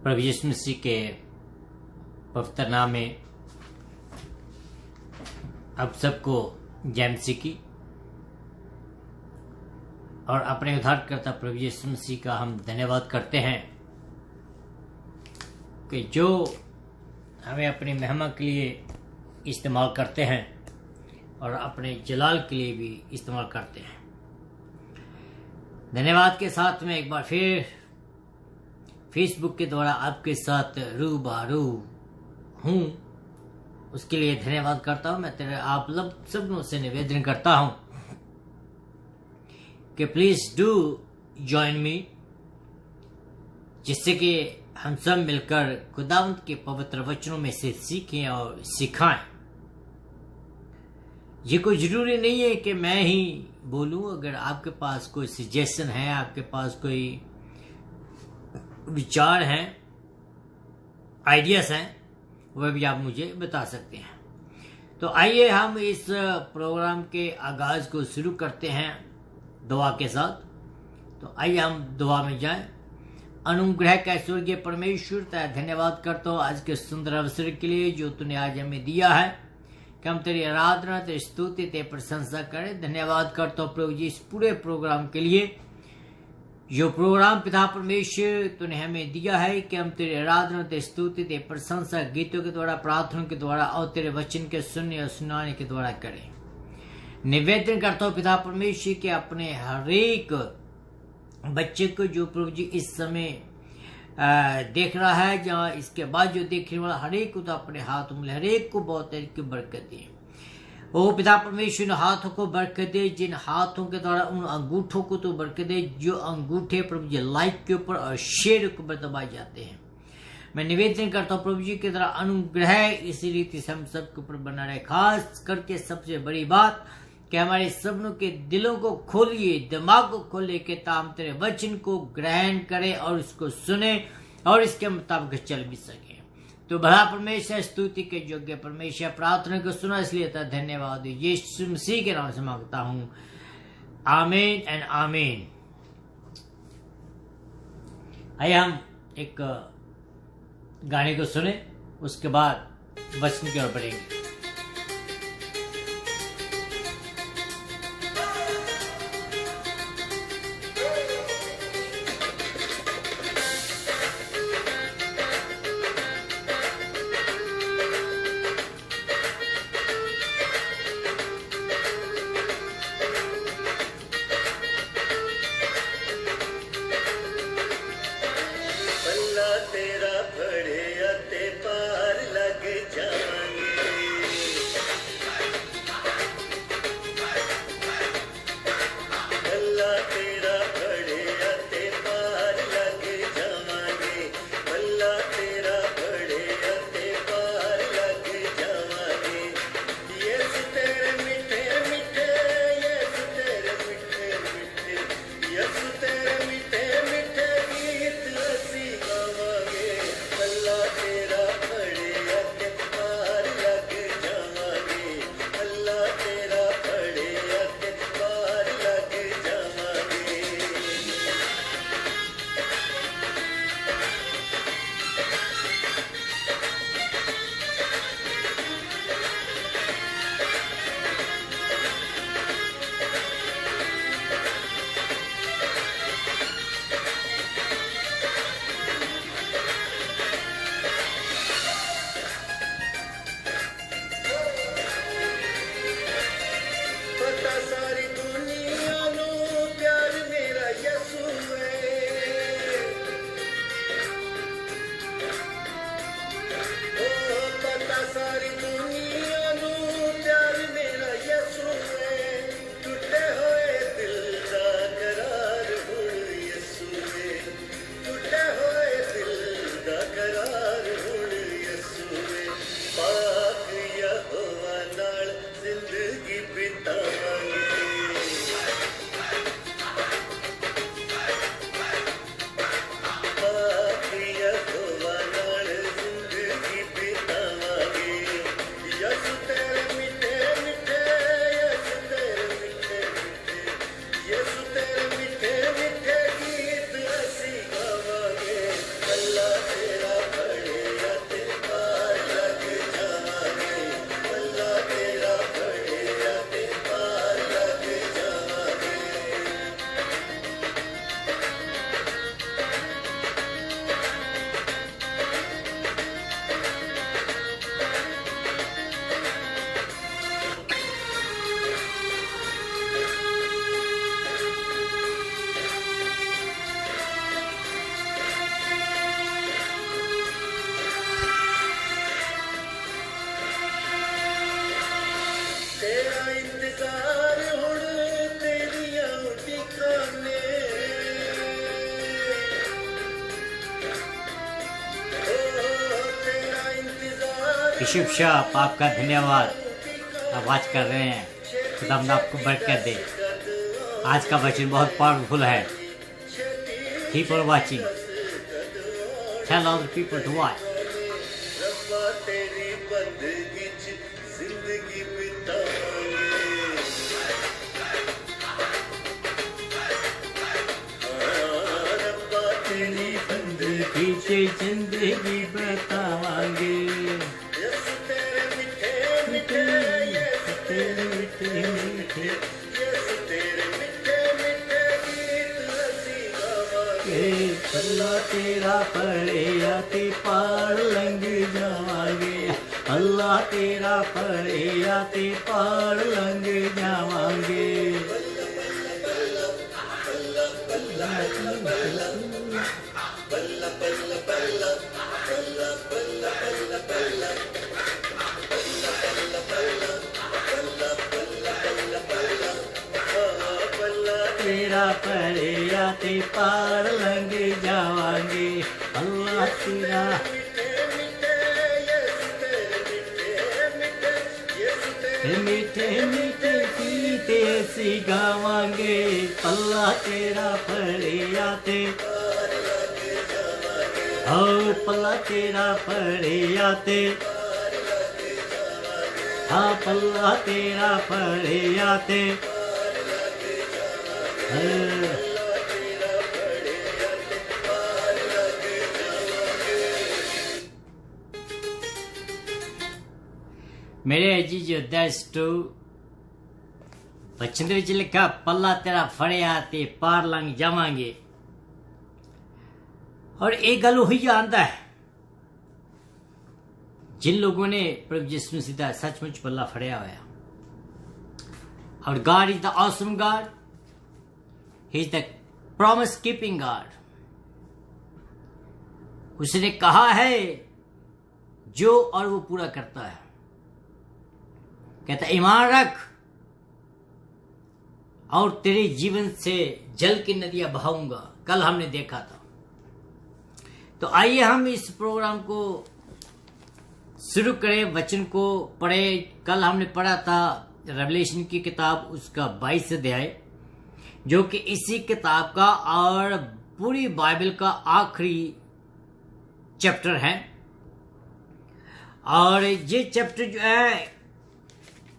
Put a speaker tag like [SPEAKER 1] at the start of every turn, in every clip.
[SPEAKER 1] प्रभु यीशु मसीह के पवित्र नाम में आप सबको जय मसीह की और अपने उद्धारकर्ता प्रभु यीशु मसीह का हम धन्यवाद करते हैं कि जो हमें अपनी महिमा के लिए इस्तेमाल करते हैं और अपने जलाल के लिए भी इस्तेमाल करते हैं। धन्यवाद के साथ में एक बार फिर फेसबुक के द्वारा आपके साथ रूबरू हूँ, उसके लिए धन्यवाद करता हूँ। मैं तेरे आप सब से निवेदन करता हूँ कि प्लीज डू ज्वाइन मी, जिससे कि हम सब मिलकर खुदावंत के पवित्र वचनों में से सीखें और सिखाएं। ये कोई जरूरी नहीं है कि मैं ही बोलूं। अगर आपके पास कोई सजेशन है, आपके पास कोई विचार हैं, आइडियाज हैं, वह भी आप मुझे बता सकते हैं। तो आइए हम इस प्रोग्राम के आगाज को शुरू करते हैं दुआ के साथ। तो आइए हम दुआ में जाएं। अनुग्रह का स्वर्गीय परमेश्वर, तेरा धन्यवाद करता हूँ आज के सुंदर अवसर के लिए जो तूने आज हमें दिया है कि हम तेरी आराधना, तेरी स्तुति, तेरी प्रशंसा करें। धन्यवाद करता हूँ प्रभु जी इस पूरे प्रोग्राम के लिए, जो प्रोग्राम पिता परमेश्वर तूने हमें दिया है कि हम तेरी आराधना, तेरी स्तुति, तेरी प्रशंसा गीतों के द्वारा, प्रार्थनाओं के द्वारा और तेरे वचन के सुनने और सुनाने के द्वारा करें। निवेदन करता हूँ पिता परमेश्वर के अपने हर एक बच्चे को जो प्रभु जी इस समय देख रहा है, जहाँ इसके बाद जो देखने वाला हर एक को तो अपने हाथों में, हर एक को बहुत की बरकत दे। ओ पिता परमेश्वर, हाथों को बरकत दे, जिन हाथों के द्वारा उन अंगूठों को तो बरकत दे जो अंगूठे प्रभु जी लाइक के ऊपर और शेर के ऊपर दबाए जाते हैं। मैं निवेदन करता हूँ प्रभु जी की तरह अनुग्रह इसी रीति से हम सबके ऊपर बना रहे। खास करके सबसे बड़ी बात कि हमारे सबनों के दिलों को खोलिए, दिमाग को खोलिए कि ताम तेरे वचन को ग्रहण करें और इसको सुने और इसके मुताबिक चल भी सके। तो भला परमेश्वर, स्तुति के योग्य परमेश्वर, प्रार्थना को सुना इसलिए धन्यवाद यीशु मसीह के नाम से मांगता हूँ, आमीन एंड आमीन। आइए हम एक गाने को सुने, उसके बाद वचन की ओर बढ़ेंगे।
[SPEAKER 2] तेरा बड़े अते पार लग जाएंगे।
[SPEAKER 1] ऋषभ शाह, आपका धन्यवाद, आप आज कर रहे हैं, खुदा आपको बरकत दे। आज का वचन बहुत पावरफुल है। Keep on watching, tell all the people to watch. जिंदगी बतावांगे, अल्लाह तेरा पड़े आते पार लंघ जावांगे, अल्लाह तेरा पड़े आते पार लंघ जावांगे। तेरा परे आते पार लंघ जावांगे, अल्लाह तेरा मीठे मीठे गीते सी गावांगे, अल्लाह तेरा परे आते, ओ पल्ला तेरा परे आते, हाँ पल्ला तेरा परे आते। मेरे अजीज दोस्तों, बचन विच लिखा पल्ला तेरा फड़िया ते पार लंघ जावांगे। और एक गल वही जानता है जिन लोगों ने प्रभु यीशु मसीह दा सचमुच पल्ला फड़िया होया। और God is the awesome God, he is the promise keeping God. उसने कहा है जो और वो पूरा करता है। कहता ईमान रख और तेरे जीवन से जल की नदियां बहाऊंगा। कल हमने देखा था। तो आइए हम इस प्रोग्राम को शुरू करें, वचन को पढ़े। कल हमने पढ़ा था रेवलेशन की किताब, उसका 22 अध्याय, जो कि इसी किताब का और पूरी बाइबल का आखिरी चैप्टर है। और ये चैप्टर जो है,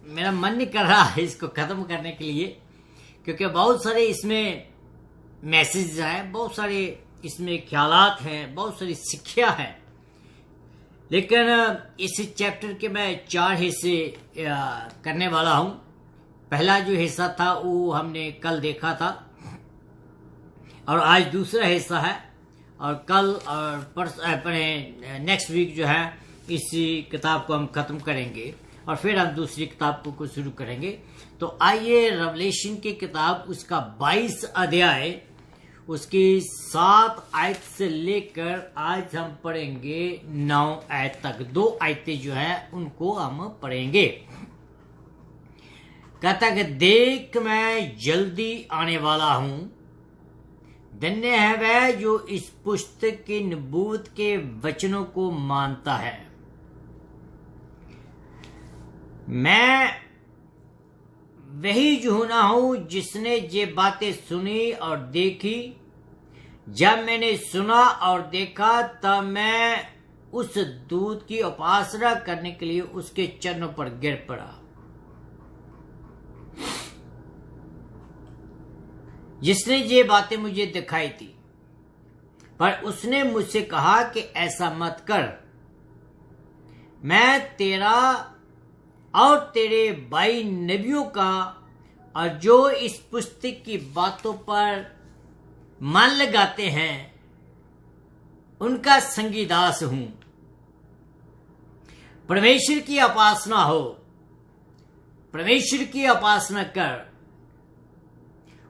[SPEAKER 1] मेरा मन नहीं कर रहा है इसको खत्म करने के लिए, क्योंकि बहुत सारे इसमें मैसेज हैं, बहुत सारे इसमें ख्यालात हैं, बहुत सारी शिक्षा है। लेकिन इस चैप्टर के मैं 4 हिस्से करने वाला हूं। पहला जो हिस्सा था वो हमने कल देखा था, और आज दूसरा हिस्सा है। और कल और नेक्स्ट वीक जो है इसी किताब को हम खत्म करेंगे और फिर हम दूसरी किताब को शुरू करेंगे। तो आइए रेवलेशन की किताब, उसका 22 अध्याय, उसकी 7 आयत से लेकर आज हम पढ़ेंगे 9 आयत तक। 2 आयतें जो है उनको हम पढ़ेंगे। कहता कि देख मैं जल्दी आने वाला हूं, धन्य है वह जो इस पुस्तक की नबूवत के वचनों को मानता है। मैं वही यूहन्ना हूं जिसने ये बातें सुनी और देखी। जब मैंने सुना और देखा तब मैं उस दूत की उपासना करने के लिए उसके चरणों पर गिर पड़ा। जिसने ये बातें मुझे दिखाई थी, पर उसने मुझसे कहा कि ऐसा मत कर, मैं तेरा और तेरे भाई नबियों का और जो इस पुस्तक की बातों पर मन लगाते हैं उनका संगीदास हूं। परमेश्वर की उपासना हो, परमेश्वर की उपासना कर।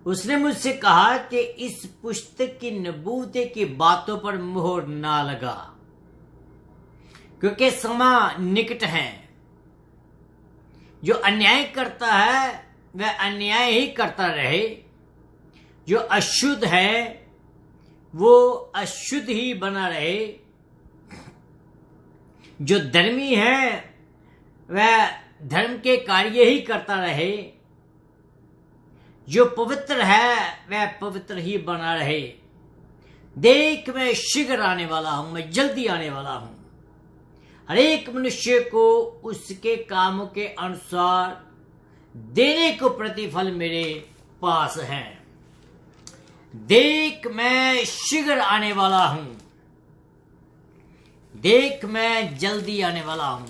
[SPEAKER 1] उसने मुझसे कहा कि इस पुस्तक की नबूवत की बातों पर मोहर ना लगा, क्योंकि समय निकट है। जो अन्याय करता है वह अन्याय ही करता रहे, जो अशुद्ध है वो अशुद्ध ही बना रहे, जो धर्मी है वह धर्म के कार्य ही करता रहे, जो पवित्र है वह पवित्र ही बना रहे। देख, मैं शीघ्र आने वाला हूं, मैं जल्दी आने वाला हूं। हर एक मनुष्य को उसके कामों के अनुसार देने को प्रतिफल मेरे पास है। देख, मैं शीघ्र आने वाला हूं। देख, मैं जल्दी आने वाला हूं।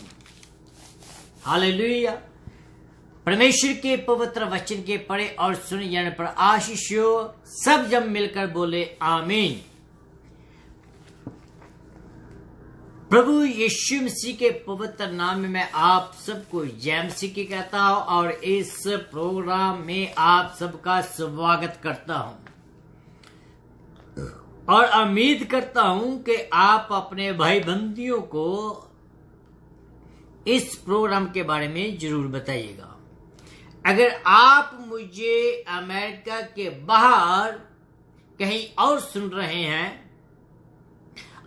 [SPEAKER 1] हालेलुया। परमेश्वर के पवित्र वचन के पढ़े और सुने जाने पर आशीष हो। सब जब मिलकर बोले आमीन। प्रभु यीशु मसीह के पवित्र नाम में मैं आप सबको जय मसीह की कहता हूं और इस प्रोग्राम में आप सबका स्वागत करता हूं और उम्मीद करता हूं कि आप अपने भाई बंदियों को इस प्रोग्राम के बारे में जरूर बताइएगा। अगर आप मुझे अमेरिका के बाहर कहीं और सुन रहे हैं,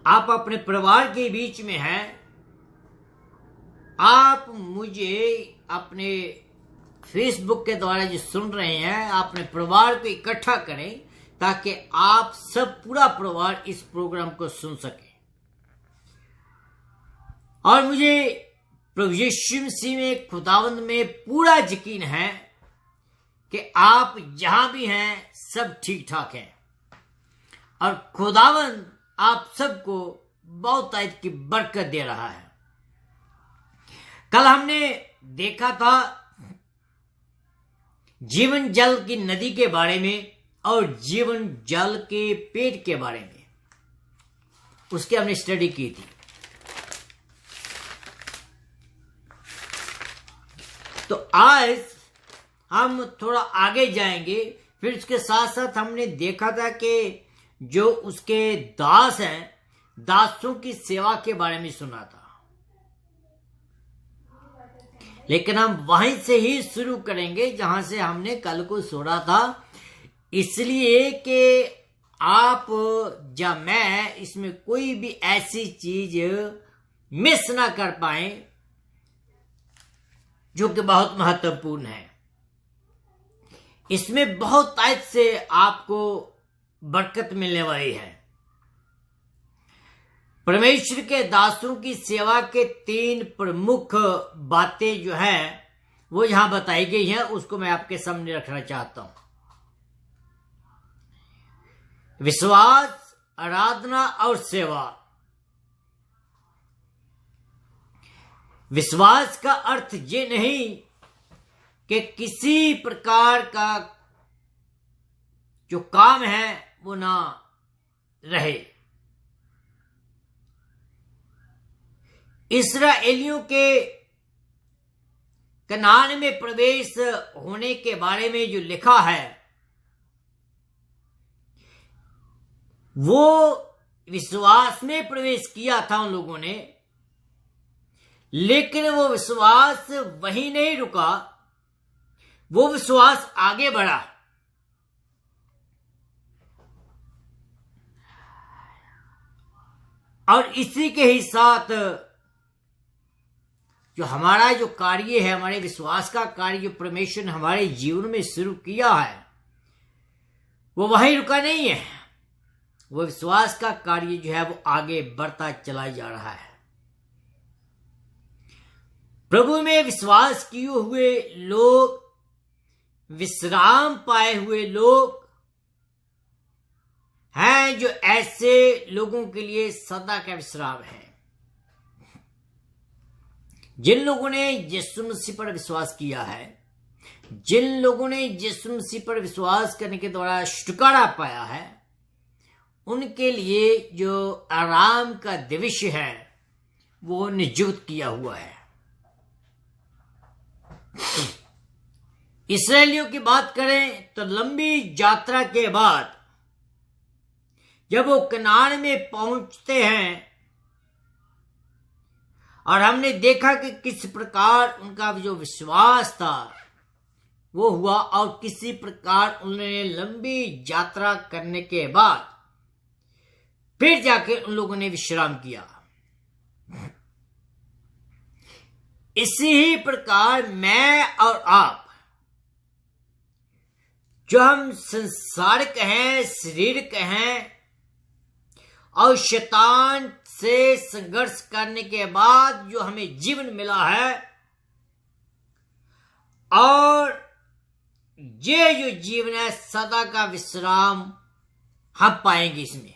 [SPEAKER 1] आप अपने परिवार के बीच में हैं, आप मुझे अपने फेसबुक के द्वारा जो सुन रहे हैं, अपने परिवार को इकट्ठा करें ताकि आप सब पूरा परिवार इस प्रोग्राम को सुन सके। और मुझे प्रभु यीशु मसीह में, खुदावंद में पूरा यकीन है कि आप जहां भी हैं सब ठीक ठाक हैं और खुदावंद आप सबको बहुत तायद की बरकत दे रहा है। कल हमने देखा था जीवन जल की नदी के बारे में और जीवन जल के पेट के बारे में, उसकी हमने स्टडी की थी। तो आज हम थोड़ा आगे जाएंगे। फिर उसके साथ साथ हमने देखा था कि जो उसके दास हैं, दासों की सेवा के बारे में सुना था। लेकिन हम वहीं से ही शुरू करेंगे जहां से हमने कल को सुना था, इसलिए कि आप या मैं इसमें कोई भी ऐसी चीज मिस ना कर पाए जो कि बहुत महत्वपूर्ण है। इसमें बहुत तायद से आपको बरकत मिलने वाली है। परमेश्वर के दासों की सेवा के 3 प्रमुख बातें जो है वो यहां बताई गई हैं, उसको मैं आपके सामने रखना चाहता हूं। विश्वास, आराधना और सेवा। विश्वास का अर्थ ये नहीं कि किसी प्रकार का जो काम है वो ना रहे। इस्राएलियों के कनान में प्रवेश होने के बारे में जो लिखा है, वो विश्वास में प्रवेश किया था उन लोगों ने, लेकिन वो विश्वास वहीं नहीं रुका, वो विश्वास आगे बढ़ा। और इसी के ही साथ जो हमारा जो कार्य है, हमारे विश्वास का कार्य जो परमेश्वर ने हमारे जीवन में शुरू किया है, वो वहीं रुका नहीं है। वो विश्वास का कार्य जो है वो आगे बढ़ता चला जा रहा है। प्रभु में विश्वास किए हुए लोग, विश्राम पाए हुए लोग हैं जो ऐसे लोगों के लिए सदा का विश्राम है। जिन लोगों ने यीशु मसीह पर विश्वास किया है, जिन लोगों ने यीशु मसीह पर विश्वास करने के द्वारा छुटकारा पाया है, उनके लिए जो आराम का दिवस है वो नियुक्त किया हुआ है। इस्राएलियों की बात करें तो लंबी यात्रा के बाद जब वो कनान में पहुंचते हैं और हमने देखा कि किस प्रकार उनका जो विश्वास था वो हुआ और किसी प्रकार उन्होंने लंबी यात्रा करने के बाद फिर जाके उन लोगों ने विश्राम किया। इसी ही प्रकार मैं और आप, जो हम संसारिक हैं, शरीरिक हैं, और शैतान से संघर्ष करने के बाद जो हमें जीवन मिला है, और ये जो जीवन है सदा का विश्राम हम पाएंगे इसमें।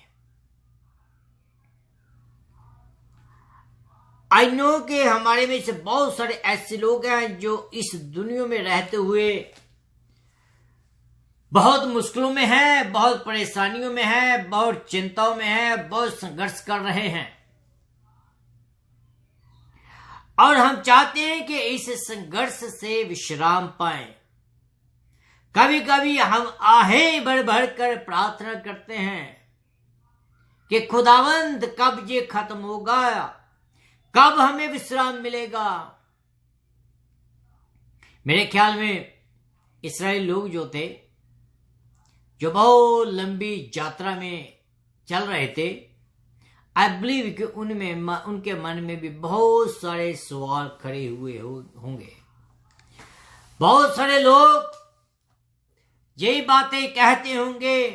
[SPEAKER 1] आई नो कि हमारे में से बहुत सारे ऐसे लोग हैं जो इस दुनिया में रहते हुए बहुत मुश्किलों में है, बहुत परेशानियों में है, बहुत चिंताओं में है, बहुत संघर्ष कर रहे हैं, और हम चाहते हैं कि इस संघर्ष से विश्राम पाएं। कभी कभी हम आहें भर भर कर प्रार्थना करते हैं कि खुदावंद कब ये खत्म होगा, कब हमें विश्राम मिलेगा। मेरे ख्याल में इस्राएली लोग जो थे, जो बहुत लंबी यात्रा में चल रहे थे, आई बिलीव कि उनके मन में भी बहुत सारे सवाल खड़े हुए होंगे। बहुत सारे लोग यही बातें कहते होंगे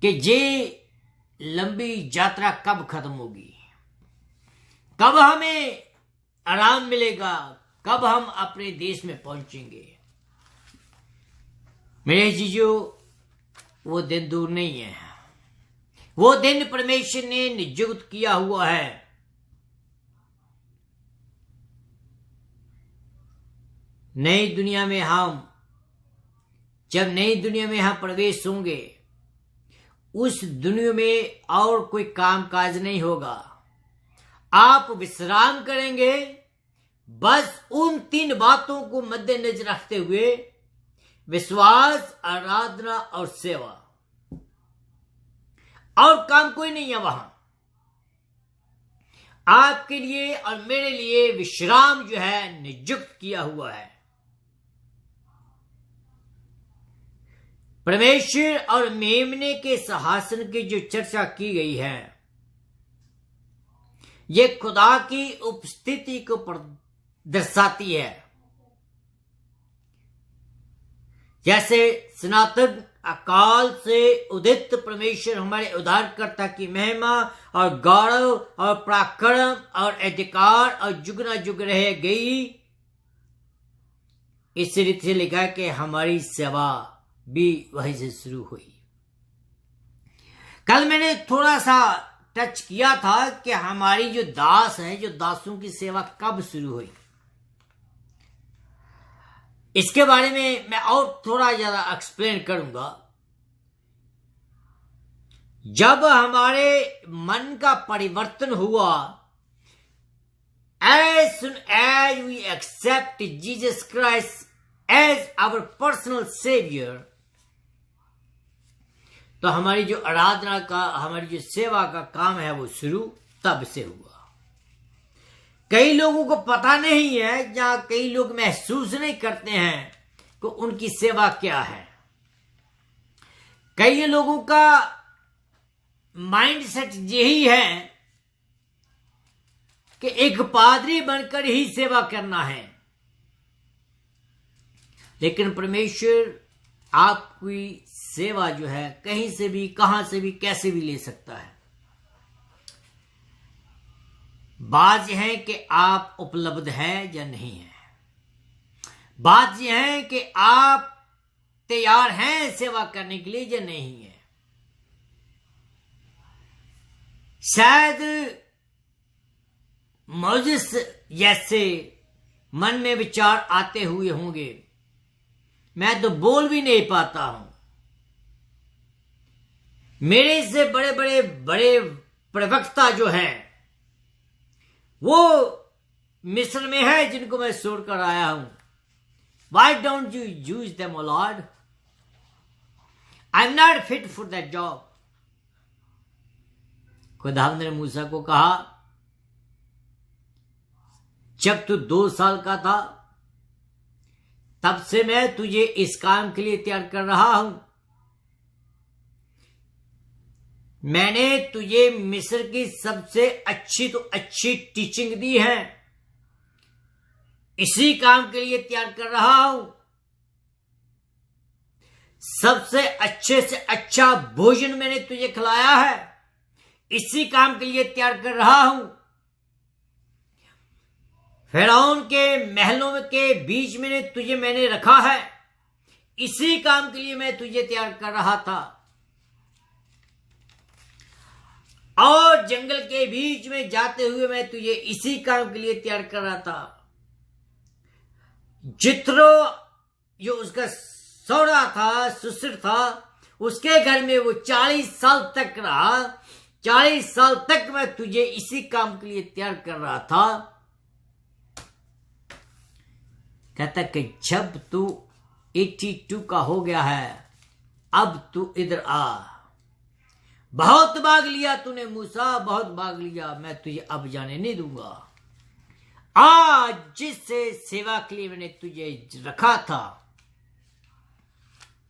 [SPEAKER 1] कि ये लंबी यात्रा कब खत्म होगी, कब हमें आराम मिलेगा, कब हम अपने देश में पहुंचेंगे। मेरे जीजो, वो दिन दूर नहीं है। वो दिन परमेश्वर ने नियुक्त किया हुआ है। नई दुनिया में जब नई दुनिया में हम प्रवेश होंगे, उस दुनिया में और कोई काम काज नहीं होगा। आप विश्राम करेंगे बस उन 3 बातों को मद्देनजर रखते हुए, विश्वास, आराधना और सेवा, और काम कोई नहीं है वहां। आपके लिए और मेरे लिए विश्राम जो है नियुक्त किया हुआ है। परमेश्वर और मेमने के सिंहासन की जो चर्चा की गई है, ये खुदा की उपस्थिति को दर्शाती है। जैसे सनातन अकाल से उदित परमेश्वर हमारे उद्धारकर्ता की महिमा और गौरव और पराक्रम और अधिकार और जुगना जुग रह गई, इस रीति से लिखा कि हमारी सेवा भी वहीं से शुरू हुई। कल मैंने थोड़ा सा टच किया था कि हमारी जो दास है, जो दासों की सेवा कब शुरू हुई। इसके बारे में मैं और थोड़ा ज्यादा एक्सप्लेन करूंगा। जब हमारे मन का परिवर्तन हुआ, as soon as we accept Jesus Christ as our personal savior, तो हमारी जो आराधना का, हमारी जो सेवा का काम है वो शुरू तब से हुआ। कई लोगों को पता नहीं है, या कई लोग महसूस नहीं करते हैं कि उनकी सेवा क्या है। कई लोगों का माइंडसेट यही है कि एक पादरी बनकर ही सेवा करना है, लेकिन परमेश्वर आपकी सेवा जो है कहीं से भी, कहां से भी, कैसे भी ले सकता है। बात यह है कि आप उपलब्ध हैं या नहीं है। बात यह है कि आप तैयार हैं सेवा करने के लिए या नहीं है। शायद मोसेस जैसे मन में विचार आते हुए होंगे, मैं तो बोल भी नहीं पाता हूं। मेरे से बड़े बड़े प्रवक्ता जो हैं, वो मिस्र में है, जिनको मैं छोड़ कर आया हूं। Why don't you use them, O Lord? I'm not fit for that job. खुदावंद ने मूसा को कहा, जब तू 2 साल का था तब से मैं तुझे इस काम के लिए तैयार कर रहा हूं। मैंने तुझे मिस्र की सबसे अच्छी तो अच्छी टीचिंग दी है, इसी काम के लिए तैयार कर रहा हूं। सबसे अच्छे से अच्छा भोजन मैंने तुझे खिलाया है, इसी काम के लिए तैयार कर रहा हूं। फिरौन के महलों के बीच में तुझे मैंने रखा है, इसी काम के लिए मैं तुझे तैयार कर रहा था। और जंगल के बीच में जाते हुए मैं तुझे इसी काम के लिए तैयार कर रहा था। जित्रो जो उसका सौरा था, ससुर था, उसके घर में वो 40 साल तक रहा। 40 साल तक मैं तुझे इसी काम के लिए तैयार कर रहा था। कहता कि जब तू 82 का हो गया है, अब तू इधर आ। बहुत भाग लिया तूने मूसा, बहुत भाग लिया, मैं तुझे अब जाने नहीं दूंगा। आज जिस सेवा के लिए मैंने तुझे रखा था,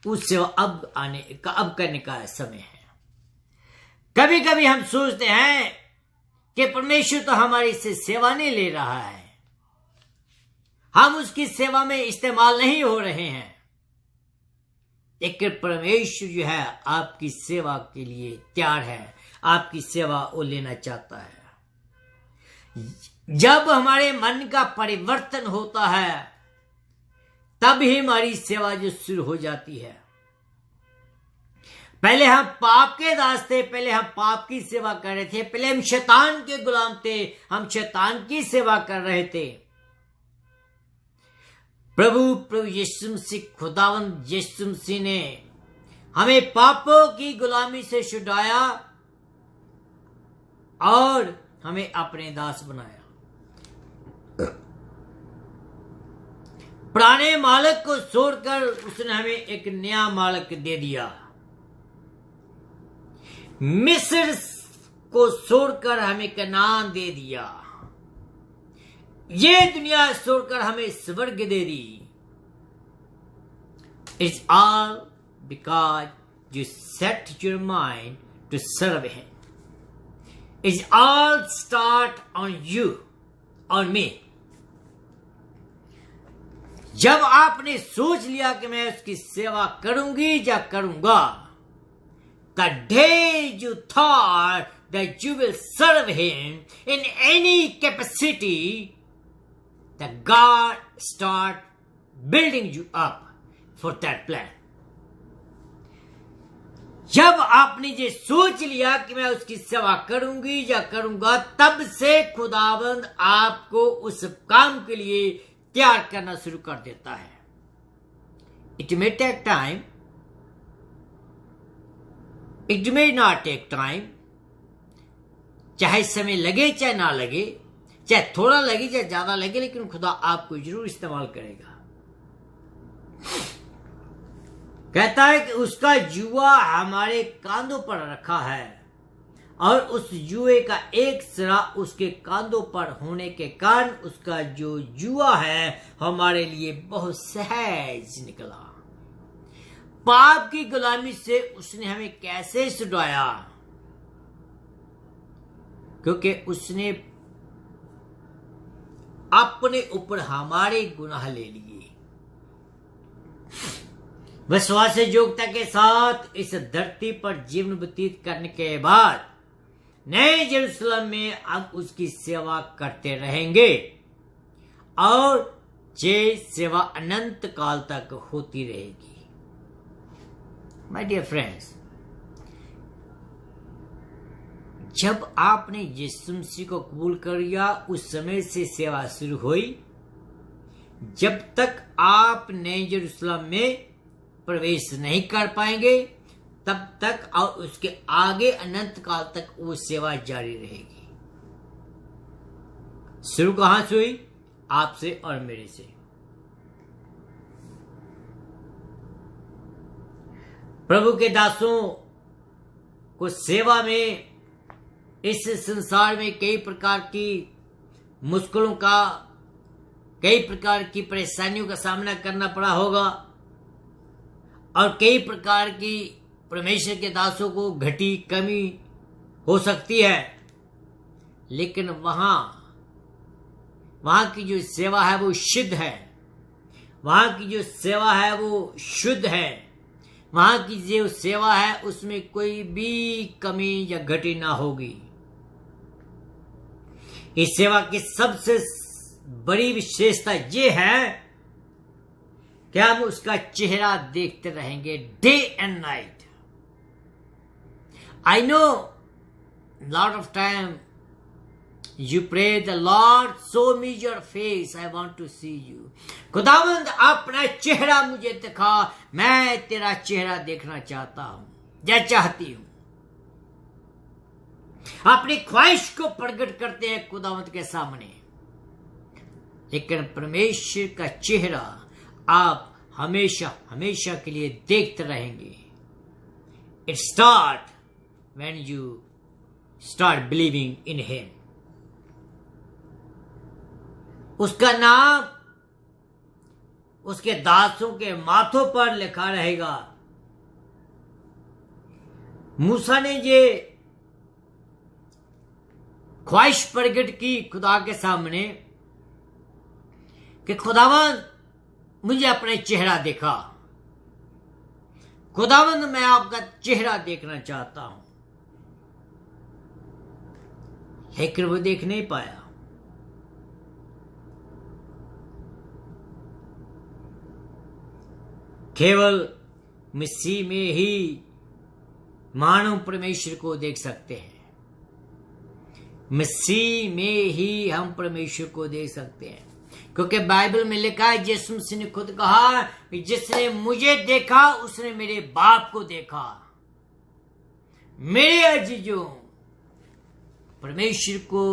[SPEAKER 1] उस सेवा अब करने का समय है। कभी कभी हम सोचते हैं कि परमेश्वर तो हमारी से सेवा नहीं ले रहा है, हम उसकी सेवा में इस्तेमाल नहीं हो रहे हैं। लेकिन परमेश्वर जो है आपकी सेवा के लिए तैयार है, आपकी सेवा वो लेना चाहता है। जब हमारे मन का परिवर्तन होता है, तब ही हमारी सेवा जो शुरू हो जाती है। पहले हम पाप के दास थे, पहले हम पाप की सेवा कर रहे थे, पहले हम शैतान के गुलाम थे, हम शैतान की सेवा कर रहे थे। प्रभु यीशु मसीह, खुदावंद यीशु मसीह ने हमें पापों की गुलामी से छुड़ाया और हमें अपने दास बनाया। पुराने मालिक को छोड़कर उसने हमें एक नया मालिक दे दिया। मिस्र को छोड़कर हमें कनान दे दिया। ये दुनिया छोड़कर हमें स्वर्ग दे दी। It's all because you set your mind to serve Him. It's all start on you, on me. जब आपने सोच लिया कि मैं उसकी सेवा करूंगी या करूंगा, the day you thought that you will serve Him in any capacity, that God start building you up for that plan. जब आपने ये सोच लिया कि मैं उसकी सेवा करूंगी या करूंगा, तब से खुदावंद आपको उस काम के लिए तैयार करना शुरू कर देता है। It may take time, it may not take time, चाहे समय लगे चाहे ना लगे, चाहे थोड़ा लगे चाहे ज्यादा लगे, लेकिन खुदा आपको जरूर इस्तेमाल करेगा। कहता है कि उसका जुआ हमारे कांधों पर रखा है और उस जुए का एक सिरा उसके कांधों पर होने के कारण उसका जो जुआ है हमारे लिए बहुत सहज निकला। पाप की गुलामी से उसने हमें कैसे छुड़ाया? क्योंकि उसने अपने ऊपर हमारे गुनाह ले लिए। विश्वास योग्यता के साथ इस धरती पर जीवन व्यतीत करने के बाद नए यरूशलेम में हम उसकी सेवा करते रहेंगे और ये सेवा अनंत काल तक होती रहेगी। माय डियर फ्रेंड्स, जब आपने यीशु मसीह को कबूल कर लिया, उस समय से सेवा शुरू हुई। जब तक आप नए यरूशलेम में प्रवेश नहीं कर पाएंगे, तब तक और उसके आगे अनंत काल तक वो सेवा जारी रहेगी। शुरू कहां से हुई? आपसे और मेरे से। प्रभु के दासों को सेवा में इस संसार में कई प्रकार की मुश्किलों का, कई प्रकार की परेशानियों का सामना करना पड़ा होगा और कई प्रकार की परमेश्वर के दासों को घटी कमी हो सकती है, लेकिन वहां की जो सेवा है वो शुद्ध है, वहां की जो सेवा है वो शुद्ध है, वहां की जो सेवा है उसमें कोई भी कमी या घटी ना होगी। इस सेवा की सबसे बड़ी विशेषता ये है कि हम उसका चेहरा देखते रहेंगे day and night. I know lot of time you pray the Lord show me your face, I want to see you। खुदावंद अपना चेहरा मुझे दिखा, मैं तेरा चेहरा देखना चाहता हूं या चाहती हूं। अपनी ख्वाहिश को प्रकट करते हैं खुदावंद के सामने, लेकिन परमेश्वर का चेहरा आप हमेशा हमेशा के लिए देखते रहेंगे। It start when you start believing in him। उसका नाम उसके दासों के माथों पर लिखा रहेगा। मूसा ने ये ख्वाहिश प्रकट की खुदा के सामने कि खुदावंद मुझे अपने चेहरा देखा, खुदावंद मैं आपका चेहरा देखना चाहता हूं, लेकिन वो देख नहीं पाया। केवल मसीह में ही मानव परमेश्वर को देख सकते हैं, मसीह में ही हम परमेश्वर को देख सकते हैं, क्योंकि बाइबल में लिखा है, यीशु मसीह ने खुद कहा कि जिसने मुझे देखा उसने मेरे बाप को देखा। मेरे अजीजों, परमेश्वर को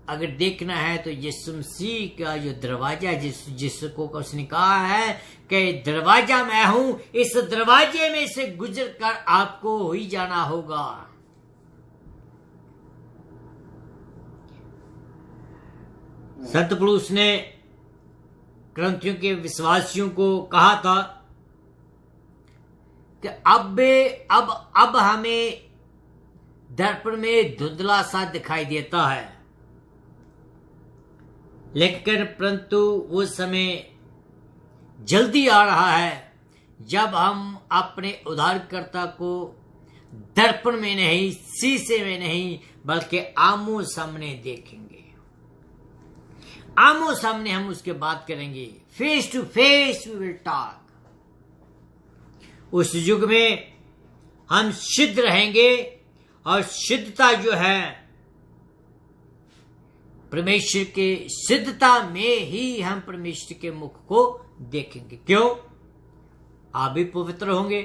[SPEAKER 1] अगर देखना है तो यीशु मसीह का जो दरवाजा जिसको उसने कहा है कि दरवाजा मैं हूं, इस दरवाजे में से गुजर कर आपको ही जाना होगा। संत पौलुस ने कुरिन्थियों के विश्वासियों को कहा था कि अब हमें दर्पण में धुंधला सा दिखाई देता है, लेकिन परंतु वो समय जल्दी आ रहा है जब हम अपने उद्धारकर्ता को दर्पण में नहीं, शीशे में नहीं, बल्कि आमो सामने देखेंगे। आमो सामने हम उसके बात करेंगे, face to face we will talk. उस युग में हम शुद्ध रहेंगे, और शुद्धता जो है परमेश्वर के सिद्धता में ही हम परमेश्वर के मुख को देखेंगे। क्यों? आप भी पवित्र होंगे,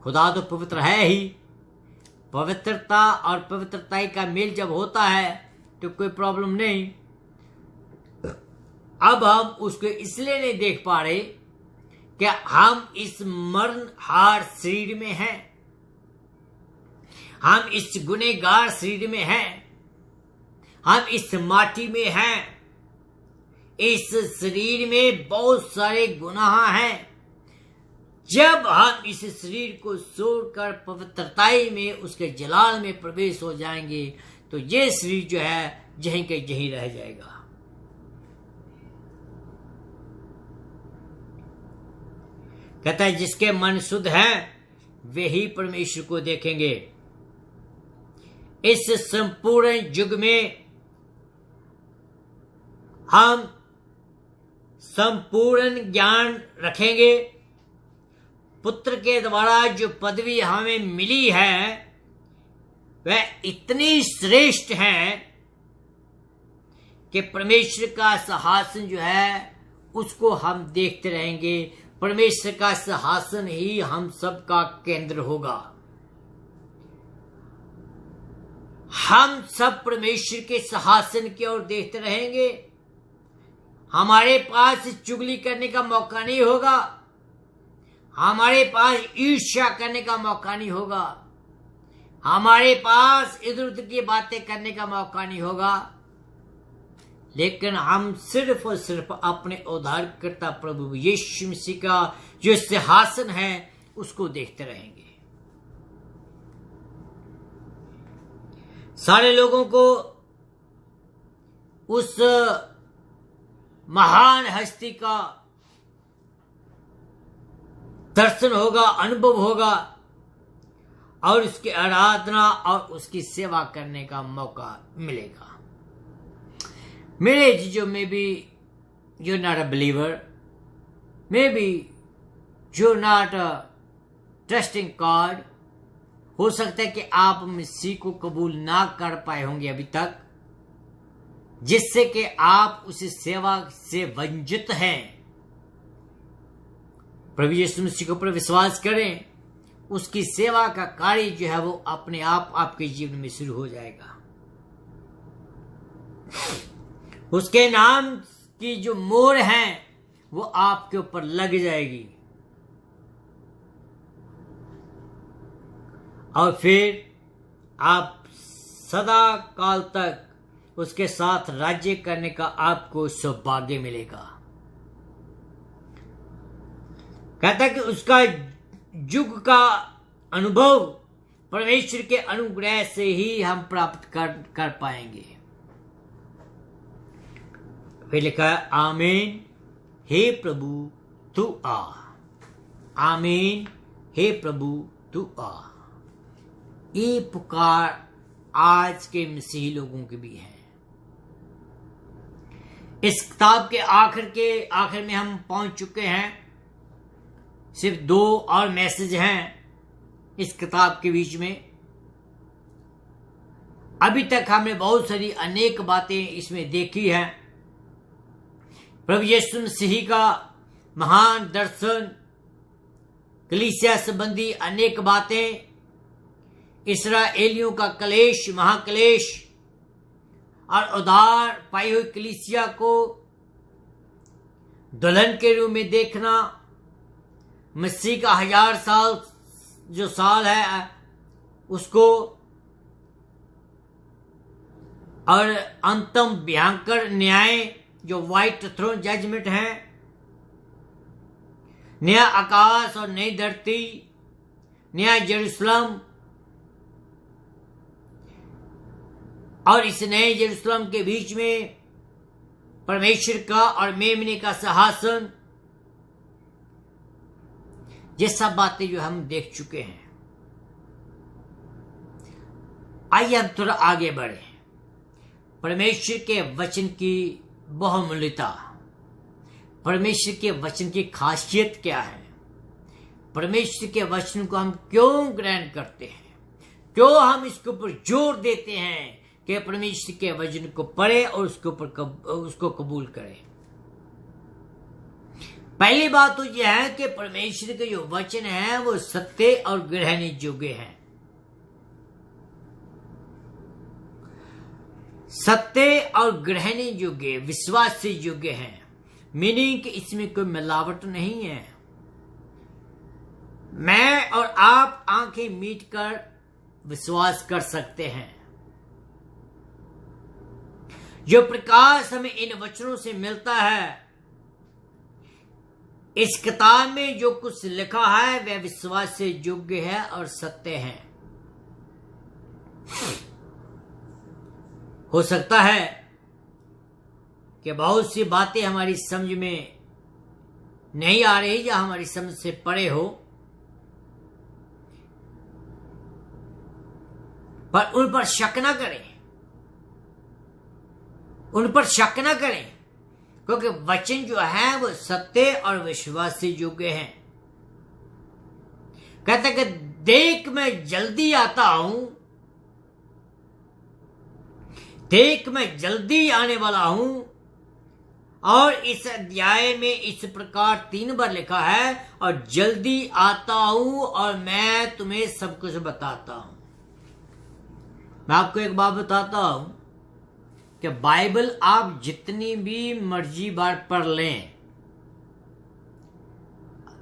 [SPEAKER 1] खुदा तो पवित्र है ही। पवित्रता और पवित्रता का मेल जब होता है तो कोई प्रॉब्लम नहीं। अब हम उसको इसलिए नहीं देख पा रहे कि हम इस मरणहार शरीर में हैं, हम इस गुनहगार शरीर में हैं, हम इस माटी में हैं, इस शरीर में बहुत सारे गुनाह हैं। जब हम इस शरीर को छोड़कर पवित्रताई में उसके जलाल में प्रवेश हो जाएंगे तो ये शरीर जो है जहीं के जहीं रह जाएगा। कहता है जिसके मन शुद्ध है वे ही परमेश्वर को देखेंगे। इस संपूर्ण युग में हम संपूर्ण ज्ञान रखेंगे। पुत्र के द्वारा जो पदवी हमें मिली है वह इतनी श्रेष्ठ है कि परमेश्वर का सिंहासन जो है उसको हम देखते रहेंगे। परमेश्वर का सिंहासन ही हम सबका केंद्र होगा। हम सब परमेश्वर के सिंहासन की ओर देखते रहेंगे। हमारे पास चुगली करने का मौका नहीं होगा, हमारे पास ईर्ष्या करने का मौका नहीं होगा, हमारे पास इधर उधर की बातें करने का मौका नहीं होगा, लेकिन हम सिर्फ और सिर्फ अपने उद्धारकर्ता प्रभु यीशु मसीह का जो सिंहासन है उसको देखते रहेंगे। सारे लोगों को उस महान हस्ती का दर्शन होगा, अनुभव होगा और उसकी आराधना और उसकी सेवा करने का मौका मिलेगा। मेरे जीजो, में भी you're not a believer, maybe you're not a trusting God, हो सकता है कि आप मसीह को कबूल ना कर पाए होंगे अभी तक, जिससे कि आप उस सेवा से वंचित हैं। प्रभु यीशु मसीह के ऊपर विश्वास करें, उसकी सेवा का कार्य जो है वो अपने आप आपके जीवन में शुरू हो जाएगा। उसके नाम की जो मोहर है वो आपके ऊपर लग जाएगी और फिर आप सदा काल तक उसके साथ राज्य करने का आपको सौभाग्य मिलेगा। कहता है कि उसका युग का अनुभव परमेश्वर के अनुग्रह से ही हम प्राप्त कर पाएंगे। फिर लिखा है, आमीन, हे प्रभु तू आ। आमीन, हे प्रभु तू आ। ये पुकार आज के मसीही लोगों के भी है। इस किताब के आखिर में हम पहुंच चुके हैं। सिर्फ 2 और मैसेज हैं इस किताब के बीच में। अभी तक हमने बहुत सारी अनेक बातें इसमें देखी हैं। प्रभु यीशु मसीह का महान दर्शन, कलीसिया संबंधी अनेक बातें, इस्राएलियों का कलेश, महाकलेश और उधार पाई हुई कलीसिया को दुल्हन के रूप में देखना, मसीह का 1000 साल जो साल है उसको, और अंतम भयंकर न्याय जो व्हाइट थ्रोन जजमेंट है, नया आकाश और नई धरती, नया यरूशलेम, और इस नए यरूशलेम के बीच में परमेश्वर का और मेमने का सिंहासन, ये सब बातें जो हम देख चुके हैं। आइए हम थोड़ा आगे बढ़े। परमेश्वर के वचन की बहुमूल्यता, परमेश्वर के वचन की खासियत क्या है, परमेश्वर के वचन को हम क्यों ग्रहण करते हैं, क्यों हम इसके ऊपर जोर देते हैं कि परमेश्वर के वचन को पढ़े और उसको कबूल करें। पहली बात तो यह है कि परमेश्वर के जो वचन है वो सत्य और ग्रहण योग्य है। सत्य और ग्रहण योग्य, विश्वास योग्य है। मीनिंग कि इसमें कोई मिलावट नहीं है। मैं और आप आंखें मीट कर विश्वास कर सकते हैं। जो प्रकाश हमें इन वचनों से मिलता है, इस किताब में जो कुछ लिखा है वह विश्वास से योग्य है और सत्य है। हो सकता है कि बहुत सी बातें हमारी समझ में नहीं आ रही या हमारी समझ से परे हो, पर उन पर शक ना करें, उन पर शक ना करें, क्योंकि वचन जो है वो सत्य और विश्वास से योग्य है। कहता कि देख मैं जल्दी आता हूं, देख मैं जल्दी आने वाला हूं। और इस अध्याय में इस प्रकार 3 बार लिखा है, और जल्दी आता हूं और मैं तुम्हें सब कुछ बताता हूं। मैं आपको एक बात बताता हूं कि बाइबल आप जितनी भी मर्जी बार पढ़ लें,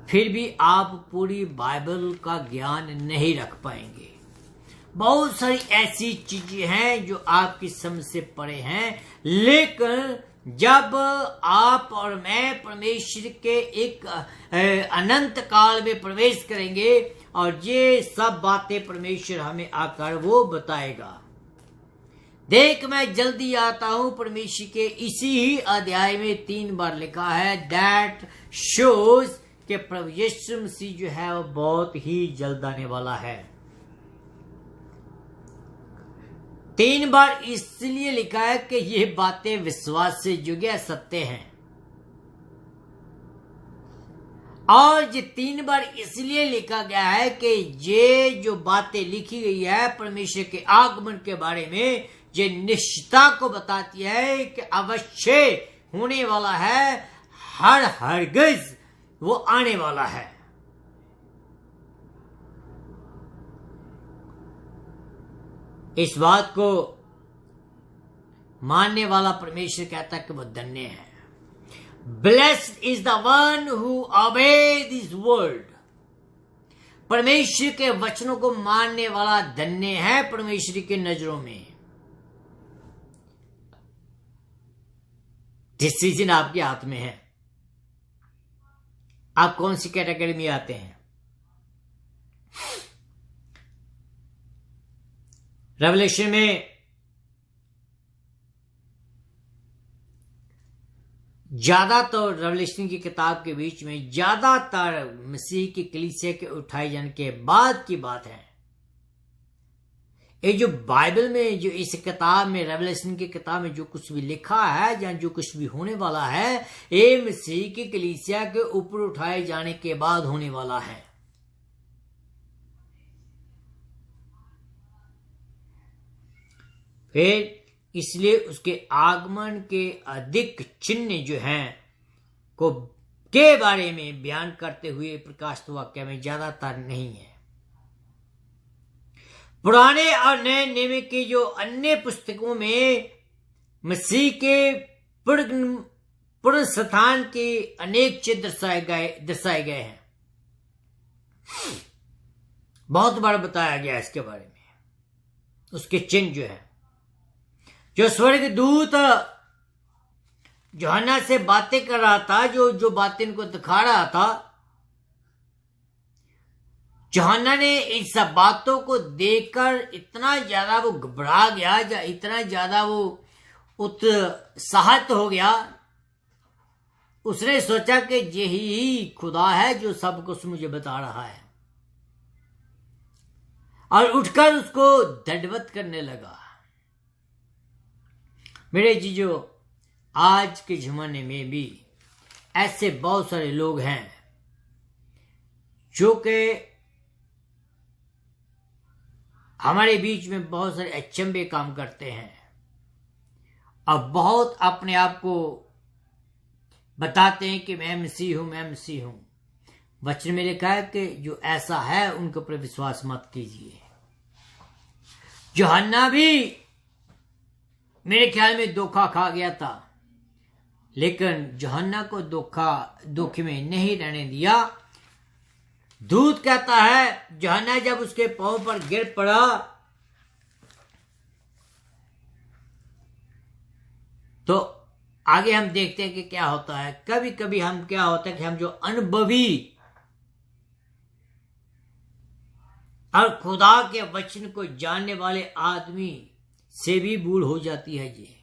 [SPEAKER 1] फिर भी आप पूरी बाइबल का ज्ञान नहीं रख पाएंगे। बहुत सारी ऐसी चीजें हैं जो आपकी समझ से परे हैं, लेकिन जब आप और मैं परमेश्वर के एक अनंत काल में प्रवेश करेंगे और ये सब बातें परमेश्वर हमें आकर वो बताएगा। देख मैं जल्दी आता हूं, परमेश्वर के इसी ही अध्याय में 3 बार लिखा है। दैट शोज कि प्रभु यीशु मसीह जो है वो बहुत ही जल्द आने वाला है। 3 बार इसलिए लिखा है कि ये बातें विश्वास से जुड़े सत्य हैं, और ये 3 बार इसलिए लिखा गया है कि ये जो बातें लिखी गई है परमेश्वर के आगमन के बारे में, ये निश्चितता को बताती है कि अवश्य होने वाला है, हरगिज वो आने वाला है। इस बात को मानने वाला परमेश्वर कहता है कि वो धन्य है। Blessed is the one who obey this word. परमेश्वर के वचनों को मानने वाला धन्य है परमेश्वर की नजरों में। डिसीजन आपके हाथ में है, आप कौन सी कैटेगरी में आते हैं। रेवलेशन में ज्यादातर, रेवलेशन की किताब के बीच में ज्यादातर मसीह की कलीसिया के उठाए जाने के बाद की बात है। ये जो बाइबल में, जो इस किताब में, रेवलेशन की किताब में जो कुछ भी लिखा है या जो कुछ भी होने वाला है, ये मसीह की कलीसिया के ऊपर उठाए जाने के बाद होने वाला है। फिर इसलिए उसके आगमन के अधिक चिन्ह जो हैं को के बारे में बयान करते हुए प्रकाशित वाक्य में ज्यादातर नहीं है। पुराने और नए नियम की जो अन्य पुस्तकों में मसीह के पुनरुत्थान के अनेक चिन्ह दर्शाए गए हैं। बहुत बार बताया गया इसके बारे में, उसके चिन्ह जो है। जो स्वर्ग दूत यूहन्ना से बातें कर रहा था, जो बातें इनको दिखा रहा था, यूहन्ना ने इन सब बातों को देखकर इतना ज्यादा वो घबरा गया, या इतना ज्यादा वो उत्साहित हो गया, उसने सोचा कि यही खुदा है जो सब कुछ मुझे बता रहा है, और उठकर उसको दंडवत करने लगा। मेरे जीजो, आज के जमाने में भी ऐसे बहुत सारे लोग हैं जो कि हमारे बीच में बहुत सारे अचंभे काम करते हैं और बहुत अपने आप को बताते हैं कि मैं मसीह हूं, मैं मसीह हूं। वचन में लिखा है कि जो ऐसा है उनके ऊपर विश्वास मत कीजिए। यूहन्ना भी मेरे ख्याल में धोखा खा गया था, लेकिन यूहन्ना को धोखे में नहीं रहने दिया। दूत कहता है, यूहन्ना जब उसके पांव पर गिर पड़ा तो आगे हम देखते हैं कि क्या होता है। कभी कभी हम क्या होता है कि हम जो अनुभवी और खुदा के वचन को जानने वाले आदमी से भी भूल हो जाती है। ये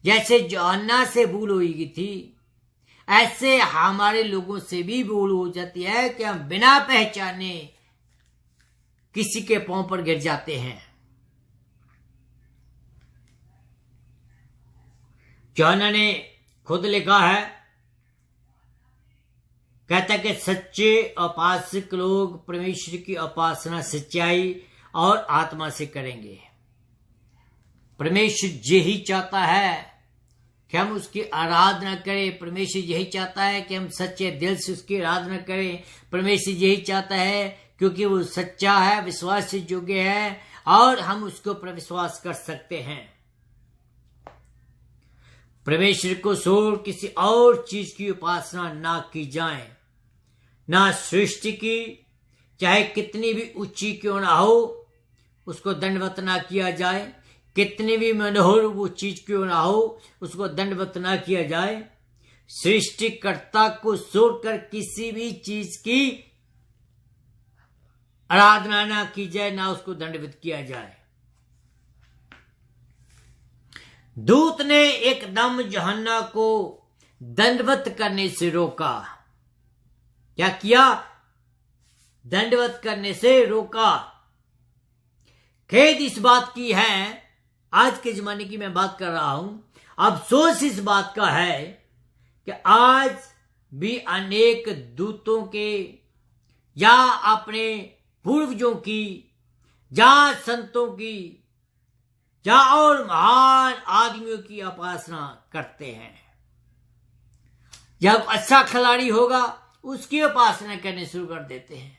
[SPEAKER 1] जैसे यूहन्ना से भूल हुई थी, ऐसे हमारे लोगों से भी भूल हो जाती है कि हम बिना पहचाने किसी के पांव पर गिर जाते हैं। यूहन्ना ने खुद लिखा है, कहता है कि सच्चे उपासक लोग परमेश्वर की उपासना सच्चाई और आत्मा से करेंगे। परमेश्वर यही चाहता है कि हम उसकी आराधना करें। परमेश्वर यही चाहता है कि हम सच्चे दिल से उसकी आराधना करें। परमेश्वर यही चाहता है क्योंकि वो सच्चा है, विश्वास से योग्य है और हम उसके ऊपर विश्वास कर सकते हैं। परमेश्वर को छोड़ किसी और चीज की उपासना ना की जाए, ना सृष्टि की, चाहे कितनी भी ऊंची क्यों ना हो उसको दंडवत ना किया जाए, कितनी भी मनोहर वो चीज क्यों ना हो उसको दंडवत ना किया जाए। सृष्टिकर्ता को छोड़कर किसी भी चीज की आराधना ना की जाए, ना उसको दंडवत किया जाए। दूत ने एकदम यूहन्ना को दंडवत करने से रोका। क्या किया? दंडवत करने से रोका। खेद इस बात की है, आज के जमाने की मैं बात कर रहा हूं, अफसोस इस बात का है कि आज भी अनेक दूतों के या अपने पूर्वजों की या संतों की या और महान आदमियों की उपासना करते हैं। जब अच्छा खिलाड़ी होगा उसकी उपासना करने शुरू कर देते हैं,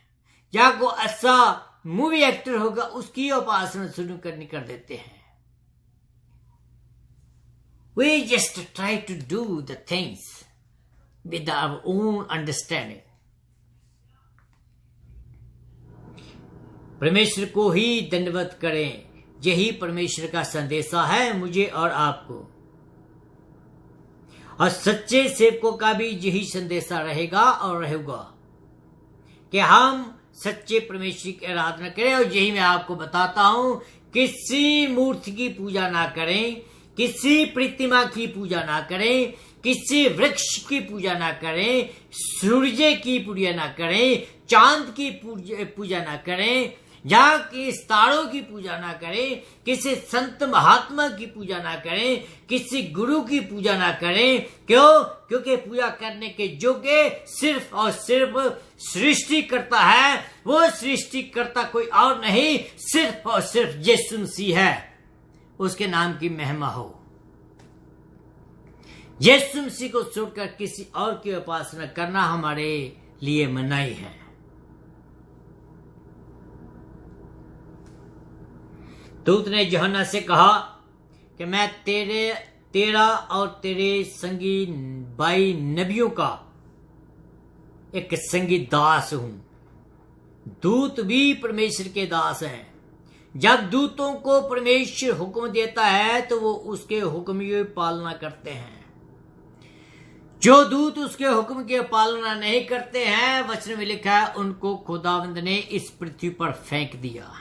[SPEAKER 1] या कोई अच्छा मूवी एक्टर होगा उसकी उपासना शुरू करने कर देते हैं। We just try to do the things with our own understanding. परमेश्वर को ही दंडवत करें, यही परमेश्वर का संदेशा है मुझे और आपको। और सच्चे सेवकों का भी यही संदेशा रहेगा और रहेगा कि हम सच्चे परमेश्वर की आराधना करें। और यही मैं आपको बताता हूं, किसी मूर्ति की पूजा ना करें, किसी प्रतिमा की पूजा ना करें, किसी वृक्ष की पूजा ना करें, सूर्य की पूजा ना करें, चांद की पूजा ना करें, या किस तारों की पूजा ना करें, किसी संत महात्मा की पूजा ना करें, किसी गुरु की पूजा ना करें। क्यों? क्योंकि पूजा करने के योग्य सिर्फ और सिर्फ सृष्टि करता है। वो सृष्टि करता कोई और नहीं, सिर्फ और सिर्फ यीशु मसीह है। उसके नाम की महिमा हो। यीशु मसीह को छोड़कर किसी और की उपासना करना हमारे लिए मनाही है। दूत ने यूहन्ना से कहा कि मैं तेरा और तेरे संगी 22 नबियों का एक संगी दास हूं। दूत भी परमेश्वर के दास हैं। जब दूतों को परमेश्वर हुक्म देता है तो वो उसके हुक्म की पालना करते हैं। जो दूत उसके हुक्म की पालना नहीं करते हैं, वचन में लिखा है, उनको खुदावंद ने इस पृथ्वी पर फेंक दिया,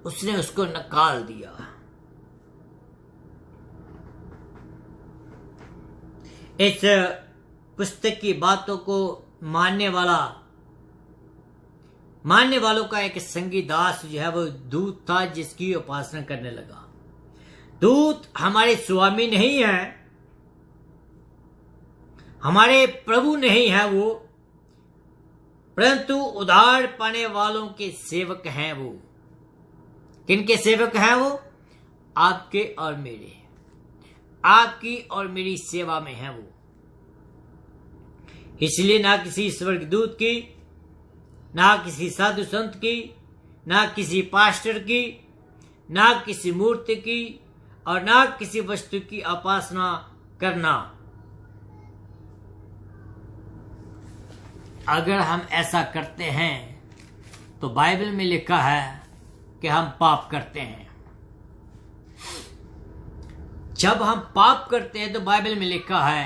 [SPEAKER 1] उसने उसको निकाल दिया। इस पुस्तक की बातों को मानने वालों का एक संगी दास जो है वो दूत था, जिसकी उपासना करने लगा। दूत हमारे स्वामी नहीं है, हमारे प्रभु नहीं है वो, परंतु उद्धार पाने वालों के सेवक हैं वो। किनके सेवक हैं वो? आपके और मेरे, आपकी और मेरी सेवा में है वो। इसलिए ना किसी स्वर्गदूत की, ना किसी साधु संत की, ना किसी पास्टर की, ना किसी मूर्ति की और ना किसी वस्तु की उपासना करना। अगर हम ऐसा करते हैं तो बाइबल में लिखा है कि हम पाप करते हैं। जब हम पाप करते हैं तो बाइबल में लिखा है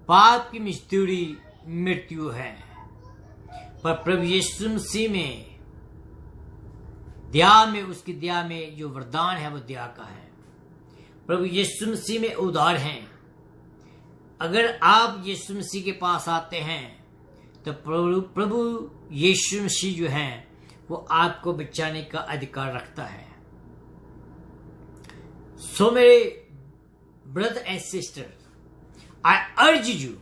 [SPEAKER 1] पाप की मजदूरी मृत्यु है। पर प्रभु यीशु मसीह में उसकी दया में जो वरदान है वो दया का है। प्रभु यीशु मसीह में उद्धार हैं। अगर आप यीशु मसीह के पास आते हैं तो प्रभु यीशु मसीह जो है वो आपको बचाने का अधिकार रखता है। सो मेरे brother and sister, I urge you,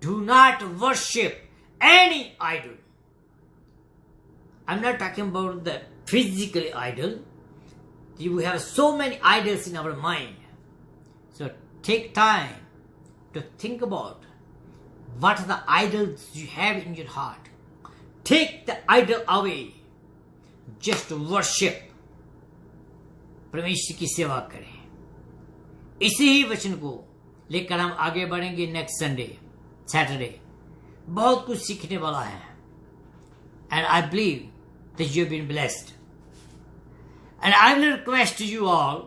[SPEAKER 1] do not worship any idol. I'm not talking about the physical idol. We have so many idols in our mind. So take time to think about what are the idols you have in your heart. Take the idol away. Just worship. परमेश्वर की सेवा करें। इसी ही वचन को लेकर हम आगे बढ़ेंगे नेक्स्ट संडे, सैटरडे। बहुत कुछ सीखने वाला है। And I believe that you have been blessed. And I will request you all,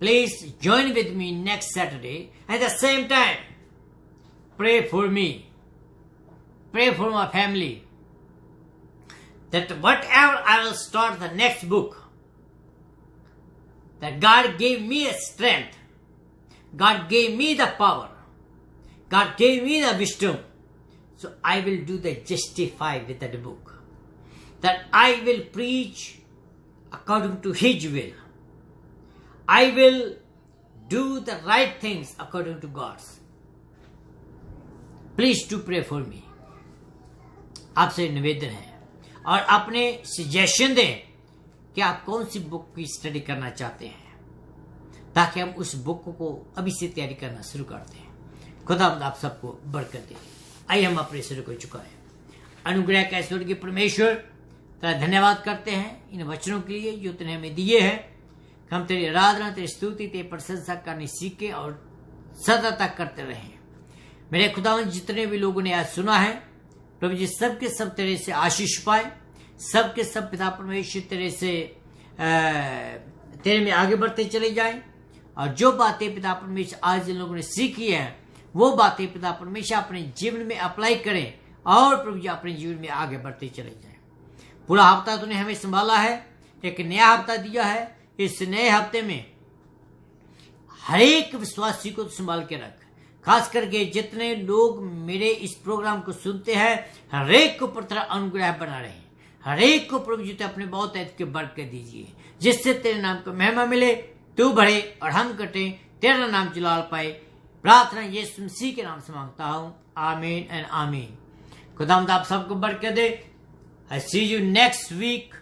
[SPEAKER 1] please join with me next Saturday. At the same time, pray for me. Pray for my family. That whatever I will start the next book, that God gave me a strength, God gave me the power, God gave me the wisdom. So I will do the justify with that book. That I will preach according to His will. I will do the right things according to God's. Please do pray for me. आपसे निवेदन है और अपने suggestion दें कि आप कौन सी book की स्टडी करना चाहते हैं, ताकि हम उस बुक को अभी से तैयारी करना शुरू करते हैं। खुदा आप सबको बरकत दे। आइए हम अपने सिर को झुकाएं। अनुग्रह का ईश्वर के परमेश्वर, तेरा धन्यवाद करते हैं इन वचनों के लिए जो तूने हमें दिए हैं। हम तेरी आराधना, तेरी स्तुति, तेरी प्रशंसा करनी सीखे और सदा तक करते रहें। मेरे खुदावन, जितने भी लोगों ने आज सुना है प्रभु जी, सबके सब तेरे से आशीष पाए, सबके सब पिता परमेश्वर तेरे से तेरे में आगे बढ़ते चले जाएं। और जो बातें पिता परमेश्वर आज जिन लोगों ने सीखी है वो बातें पिता परमेश्वर अपने जीवन में अप्लाई करें और प्रभु जी अपने जीवन में आगे बढ़ते चले जाएं। पूरा हफ्ता तूने हमें संभाला है, एक नया हफ्ता दिया है। इस नए हफ्ते में हर एक विश्वासी को संभाल के रख, खास करके जितने लोग मेरे इस प्रोग्राम को सुनते हैं, हर एक को तेरा अनुग्रह बना रहे, हर एक को प्रभु जी अपने बहुत के बरकत दीजिए, जिससे तेरे नाम को महिमा मिले, तू बढ़े और हम कटे, तेरा नाम जलाल पाए। प्रार्थना यीशु मसीह के नाम से मांगता हूँ, आमीन एंड आमीन। खुदावंद आप सबको बरकत दे। आई सी यू नेक्स्ट वीक।